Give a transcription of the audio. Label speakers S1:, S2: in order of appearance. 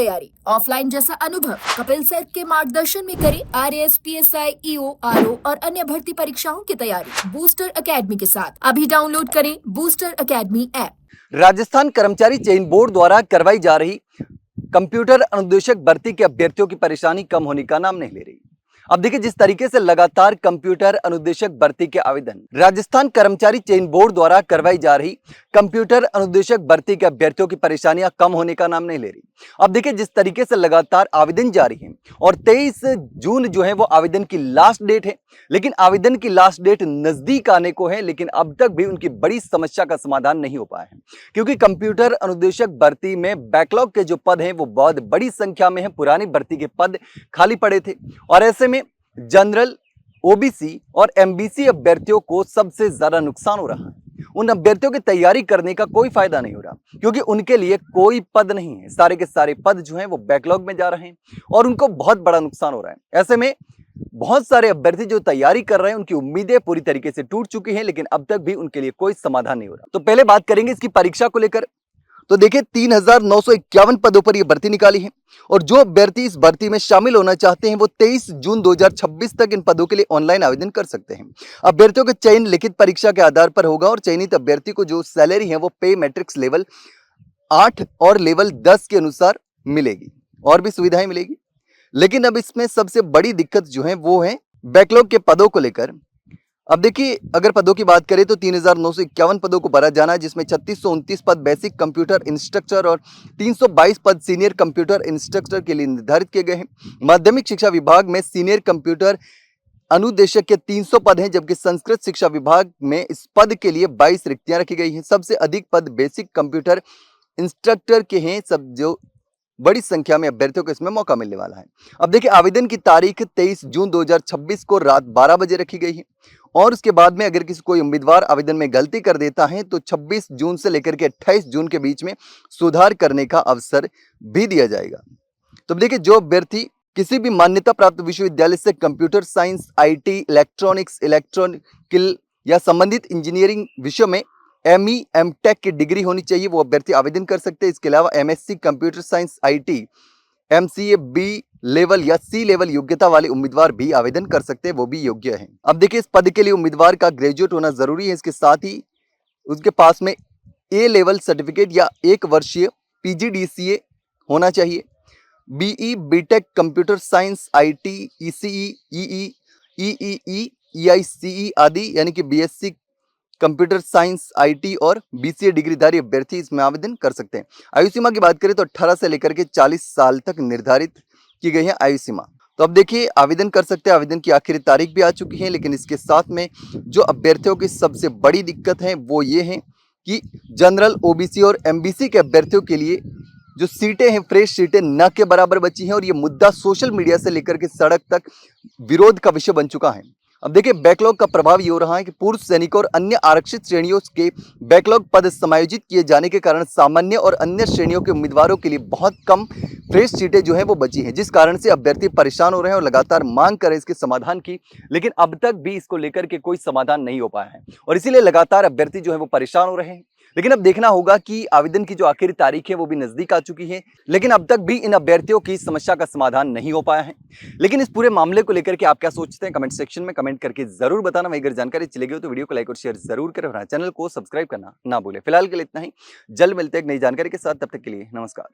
S1: तैयारी, ऑफलाइन जैसा अनुभव। कपिल सर के मार्गदर्शन में करें आरएएस, पीएसआई, ईओ, आरओ और अन्य भर्ती परीक्षाओं की तैयारी बूस्टर अकेडमी के साथ। अभी डाउनलोड करें बूस्टर अकेडमी ऐप।
S2: राजस्थान कर्मचारी चयन बोर्ड द्वारा करवाई जा रही कंप्यूटर अनुदेशक भर्ती के अभ्यर्थियों की परेशानी कम होने का नाम नहीं ले रही। अब देखिए, जिस तरीके से लगातार कंप्यूटर अनुदेशक भर्ती के आवेदन राजस्थान कर्मचारी चयन बोर्ड द्वारा करवाई जा रही कंप्यूटर अनुदेशक भर्ती के अभ्यर्थियों की परेशानियां कम होने का नाम नहीं ले रही। अब देखिए, जिस तरीके से लगातार आवेदन जारी है और 23 जून जो है वो आवेदन की लास्ट डेट है, लेकिन आवेदन की लास्ट डेट नजदीक आने को है, लेकिन अब तक भी उनकी बड़ी समस्या का समाधान नहीं हो पाया है, क्योंकि कंप्यूटर अनुदेशक भर्ती में बैकलॉग के जो पद हैं वो बहुत बड़ी संख्या में है। पुरानी भर्ती के पद खाली पड़े थे और ऐसे में जनरल, ओबीसी और एमबीसी अभ्यर्थियों को सबसे ज्यादा नुकसान हो रहा है। उन अभ्यर्थियों की तैयारी करने का कोई फायदा नहीं हो रहा, क्योंकि उनके लिए कोई पद नहीं है। सारे के सारे पद जो हैं वो बैकलॉग में जा रहे हैं और उनको बहुत बड़ा नुकसान हो रहा है। ऐसे में बहुत सारे अभ्यर्थी जो तैयारी कर रहे हैं, उनकी उम्मीदें पूरी तरीके से टूट चुकी हैं, लेकिन अब तक भी उनके लिए कोई समाधान नहीं हो रहा। तो पहले बात करेंगे इसकी परीक्षा को लेकर। तो देखिए, 3,951 पदों पर यह भर्ती निकाली है और जो अभ्यर्थी इस भर्ती में शामिल होना चाहते हैं वो 23 जून 2026 तक इन पदों के लिए ऑनलाइन आवेदन कर सकते हैं। अभ्यर्थियों का चयन लिखित परीक्षा के आधार पर होगा और चयनित अभ्यर्थी को जो सैलरी है वो पे मैट्रिक्स लेवल 8 और लेवल 10 के अनुसार मिलेगी और भी सुविधाएं मिलेगी। लेकिन अब इसमें सबसे बड़ी दिक्कत जो है वो है बैकलॉग के पदों को लेकर। अब देखिए, अगर पदों की बात करें तो 3,951 पदों को भरा जाना है, जिसमें 3629 पद बेसिक कंप्यूटर इंस्ट्रक्टर और 322 पद सीनियर कंप्यूटर इंस्ट्रक्टर के लिए निर्धारित किए गए हैं। माध्यमिक शिक्षा विभाग में सीनियर कंप्यूटर अनुदेशक के 300 पद हैं, जबकि संस्कृत शिक्षा विभाग में इस पद के लिए 22 रिक्तियां रखी गई हैं। सबसे अधिक पद बेसिक कंप्यूटर इंस्ट्रक्टर के हैं, सब जो बड़ी संख्या में अभ्यर्थियों को इसमें मौका मिलने वाला है। अब देखिए, आवेदन की तारीख 23 जून 2026 को रात 12 बजे रखी गई है और उसके बाद में अगर किसी कोई उम्मीदवार आवेदन में गलती कर देता है तो 26 जून से लेकर के 28 जून के बीच में सुधार करने का अवसर भी दिया जाएगा। तो देखिए, जो अभ्यर्थी किसी भी मान्यता प्राप्त विश्वविद्यालय से computer science, IT, electronics, electronical या संबंधित इंजीनियरिंग विषयों में एमई, एमटेक की डिग्री होनी चाहिए, वो अभ्यर्थी आवेदन कर सकते हैं। इसके अलावा MSc computer science, IT, MCA B level या सी लेवल योग्यता वाले उम्मीदवार भी आवेदन कर सकते हैं, वो भी योग्य हैं। अब देखिए, इस पद के लिए उम्मीदवार का ग्रेजुएट होना जरूरी है। इसके साथ ही उसके पास में ए लेवल सर्टिफिकेट या 1 वर्षीय पीजीडीसीए होना चाहिए। BE, BTech, computer science, IT, ECE, EE, EEE, EICE आदि यानी कि बीएससी कंप्यूटर साइंस, आईटी और बीसीए डिग्रीधारी अभ्यर्थी इसमें आवेदन कर सकते हैं। आयु सीमा की बात करें तो 18 से लेकर के 40 साल तक निर्धारित की गई है आयु सीमा। तो अब देखिए, आवेदन कर सकते हैं। आवेदन की आखिरी तारीख भी आ चुकी है, लेकिन इसके साथ में जो अभ्यर्थियों की सबसे बड़ी दिक्कत है वो ये है कि जनरल, ओबीसी और एमबीसी के अभ्यर्थियों के लिए जो सीटें हैं, फ्रेश सीटें न के बराबर बची हैं और ये मुद्दा सोशल मीडिया से लेकर के सड़क तक विरोध का विषय बन चुका है। अब देखिए, बैकलॉग का प्रभाव ये हो रहा है कि पूर्व सैनिकों और अन्य आरक्षित श्रेणियों के बैकलॉग पद समायोजित किए जाने के कारण सामान्य और अन्य श्रेणियों के उम्मीदवारों के लिए बहुत कम फ्रेश सीटें जो है वो बची हैं, जिस कारण से अभ्यर्थी परेशान हो रहे हैं और लगातार मांग कर रहे हैं इसके समाधान की, लेकिन अब तक भी इसको लेकर के कोई समाधान नहीं हो पाया है और इसीलिए लगातार अभ्यर्थी जो है वो परेशान हो रहे हैं। लेकिन अब देखना होगा कि आवेदन की जो आखिरी तारीख है वो भी नजदीक आ चुकी है, लेकिन अब तक भी इन अभ्यर्थियों की समस्या का समाधान नहीं हो पाया है। लेकिन इस पूरे मामले को लेकर के आप क्या सोचते हैं, कमेंट सेक्शन में कमेंट करके जरूर बताना। वही अगर जानकारी चली गई तो वीडियो को लाइक और शेयर जरूर करें और चैनल को सब्सक्राइब करना ना भूलें। फिलहाल के लिए इतना ही, जल्द मिलते हैं एक नई जानकारी के साथ, तब तक के लिए नमस्कार।